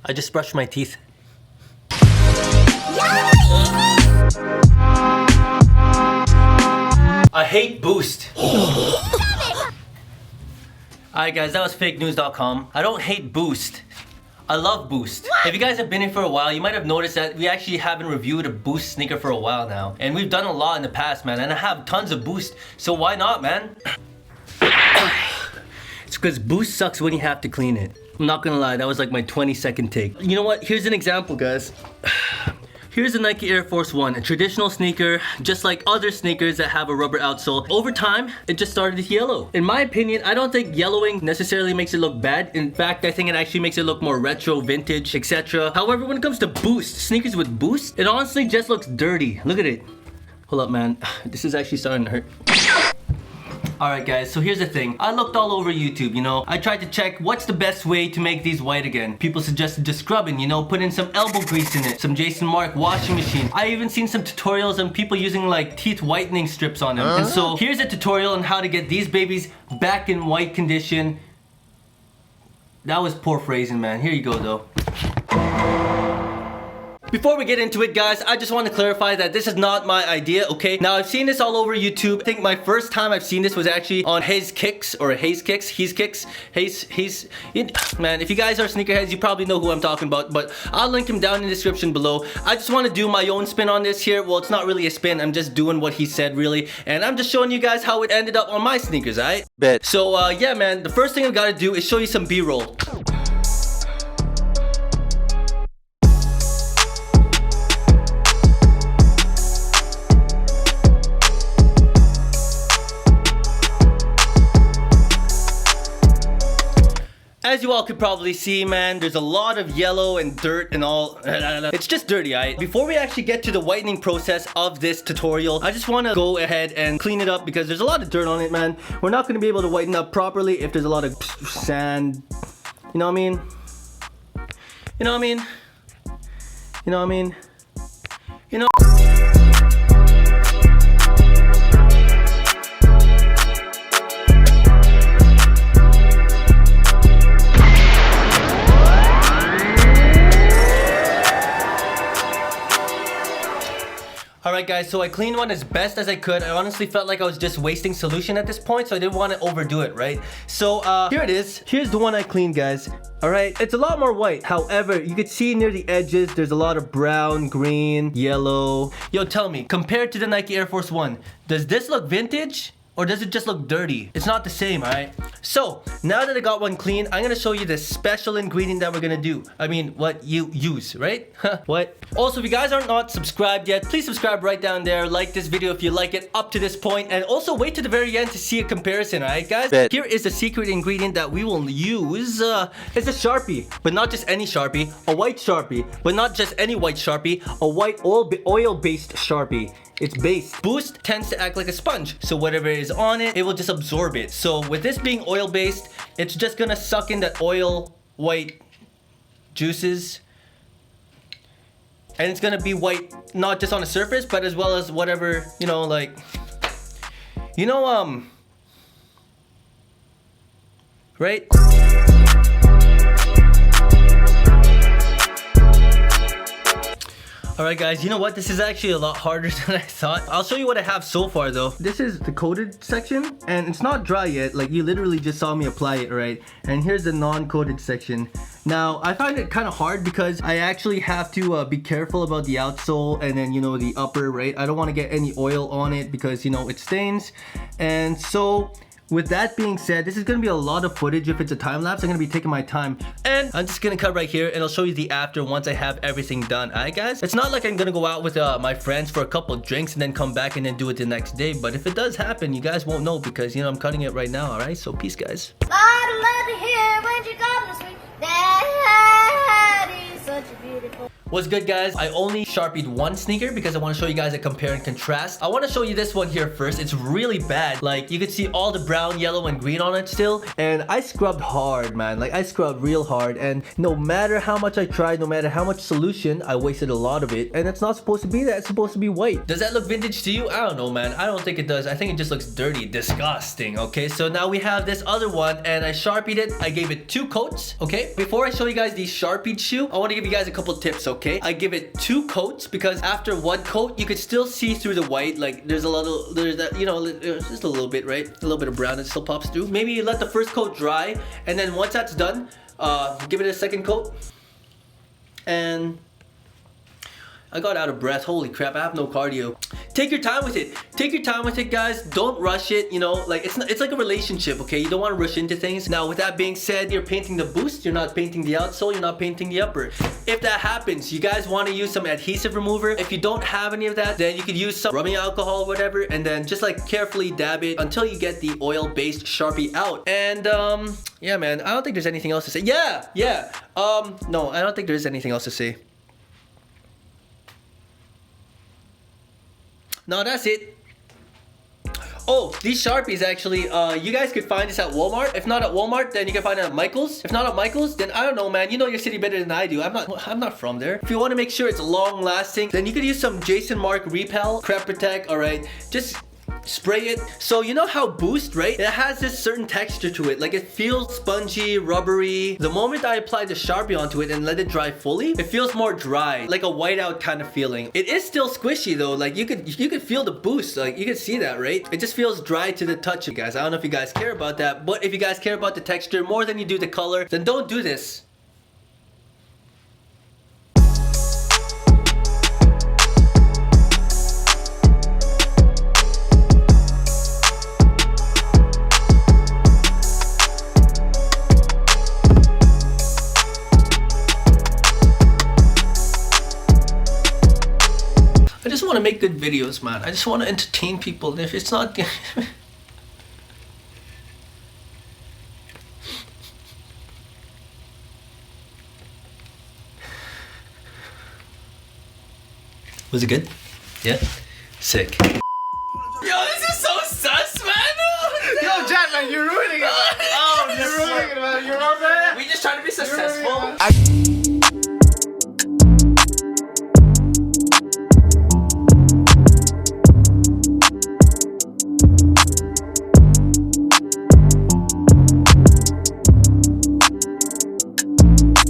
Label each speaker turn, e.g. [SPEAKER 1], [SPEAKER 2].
[SPEAKER 1] I just brushed my teeth. I hate Boost. Alright guys, that was fakenews.com. I don't hate Boost. I love Boost. If you guys have been here for a while, you might have noticed that we actually haven't reviewed a Boost sneaker for a while now. And we've done a lot in the past, man. And I have tons of Boost. So why not, man? It's because Boost sucks when you have to clean it. I'm not gonna lie, that was like my 20-second take. You know what? Here's an example, guys. Here's a Nike Air Force One, a traditional sneaker, just like other sneakers that have a rubber outsole. Over time, it just started to yellow. In my opinion, I don't think yellowing necessarily makes it look bad. In fact, I think it actually makes it look more retro, vintage, etc. However, when it comes to Boost, sneakers with Boost, it honestly just looks dirty. Look at it. Hold up, man. This is actually starting to hurt. Alright guys, so here's the thing. I looked all over YouTube, you know. I tried to check what's the best way to make these white again. People suggested just scrubbing, you know, put in some elbow grease in it, some Jason Markk washing machine. I even seen some tutorials on people using like teeth whitening strips on them. And so here's a tutorial on how to get these babies back in white condition. That was poor phrasing, man. Here you go though. Before we get into it, guys, I just want to clarify that this is not my idea, okay? Now, I've seen this all over YouTube. I think my first time I've seen this was actually on Hayes Kicks, or Hayes Kicks, man, if you guys are sneakerheads, you probably know who I'm talking about, but I'll link him down in the description below. I just want to do my own spin on this here. Well, it's not really a spin. I'm just doing what he said, really, and I'm just showing you guys how it ended up on my sneakers, alright? Bet. So, yeah, man, the first thing I've got to do is show you some B-roll. As you all could probably see, man, there's a lot of yellow and dirt and all. It's just dirty, alright? Before we actually get to the whitening process of this tutorial, I just want to go ahead and clean it up because there's a lot of dirt on it, man. We're not going to be able to whiten up properly if there's a lot of sand. You know what I mean? You know what I mean? You know what I mean? You know. Alright guys, so I cleaned one as best as I could. I honestly felt like I was just wasting solution at this point, so I didn't want to overdo it, right? So, here it is. Here's the one I cleaned, guys. Alright, it's a lot more white. However, you could see near the edges, there's a lot of brown, green, yellow. Yo, tell me, compared to the Nike Air Force One, does this look vintage? Or does it just look dirty? It's not the same, alright? So, now that I got one clean, I'm gonna show you the special ingredient that we're gonna do. I mean, what you use, right? What? Also, if you guys are not subscribed yet, please subscribe right down there. Like this video if you like it up to this point. And also wait to the very end to see a comparison, alright guys? Here is the secret ingredient that we will use. It's a Sharpie, but not just any Sharpie. A white Sharpie, but not just any white Sharpie. A white oil-based Sharpie. It's based. Boost tends to act like a sponge, so whatever is on it, it will just absorb it. So with this being oil-based, it's just gonna suck in that oil white juices, and it's gonna be white not just on the surface, but as well as whatever, you know, like, you know, right? Alright guys, you know what? This is actually a lot harder than I thought. I'll show you what I have so far though. This is the coated section and it's not dry yet. Like you literally just saw me apply it, right? And here's the non-coated section. Now, I find it kind of hard because I actually have to be careful about the outsole and then, you know, the upper, right? I don't want to get any oil on it because, you know, it stains. And so, with that being said, this is going to be a lot of footage. If it's a time lapse, I'm going to be taking my time. And I'm just going to cut right here and I'll show you the after once I have everything done. Alright guys? It's not like I'm going to go out with my friends for a couple drinks and then come back and then do it the next day. But if it does happen, you guys won't know because, you know, I'm cutting it right now. Alright? So peace guys.
[SPEAKER 2] I love to hear when you come to speak. That is such a beautiful
[SPEAKER 1] What's good, guys? I only Sharpied one sneaker because I want to show you guys a compare and contrast. I want to show you this one here first. It's really bad. Like, you can see all the brown, yellow, and green on it still. And I scrubbed hard, man. Like, I scrubbed real hard. And no matter how much I tried, no matter how much solution, I wasted a lot of it. And it's not supposed to be that. It's supposed to be white. Does that look vintage to you? I don't know, man. I don't think it does. I think it just looks dirty, disgusting. Okay, so now we have this other one, and I Sharpied it. I gave it 2 coats. Okay, before I show you guys the Sharpied shoe, I want to give you guys a couple tips. Okay, I give it 2 coats because after 1 coat, you could still see through the white. Like, there's that, you know, just a little bit, right? A little bit of brown that still pops through. Maybe you let the first coat dry, and then once that's done, give it a second coat. And I got out of breath. Holy crap, I have no cardio. Take your time with it. Take your time with it, guys. Don't rush it, you know, like it's like a relationship, okay? You don't want to rush into things. Now, with that being said, you're painting the boost, you're not painting the outsole, you're not painting the upper. If that happens, you guys want to use some adhesive remover. If you don't have any of that, then you could use some rubbing alcohol or whatever, and then just like carefully dab it until you get the oil-based Sharpie out. And yeah, man, I don't think there's anything else to say. No, I don't think there's anything else to say. No, that's it. Oh, these Sharpies actually, you guys could find this at Walmart. If not at Walmart, then you can find it at Michael's. If not at Michael's, then I don't know, man. You know your city better than I do. I'm not from there. If you want to make sure it's long lasting, then you could use some Jason Markk Repel, Crep Protect, alright? Just spray it. So you know how Boost, right? It has this certain texture to it. Like, it feels spongy, rubbery. The moment I applied the Sharpie onto it and let it dry fully, it feels more dry, like a whiteout kind of feeling. It is still squishy though. Like, you could feel the boost. Like, you can see that, right? It just feels dry to the touch, you guys. I don't know if you guys care about that, but if you guys care about the texture more than you do the color, then don't do this. I just want to make good videos, man. I just want to entertain people. If it's not... Was it good? Yeah? Sick. Yo, this is so sus, man!
[SPEAKER 2] Yo, Jack, man, you're ruining it! Oh, you're ruining it, man! You're on there!
[SPEAKER 1] We just trying to be successful.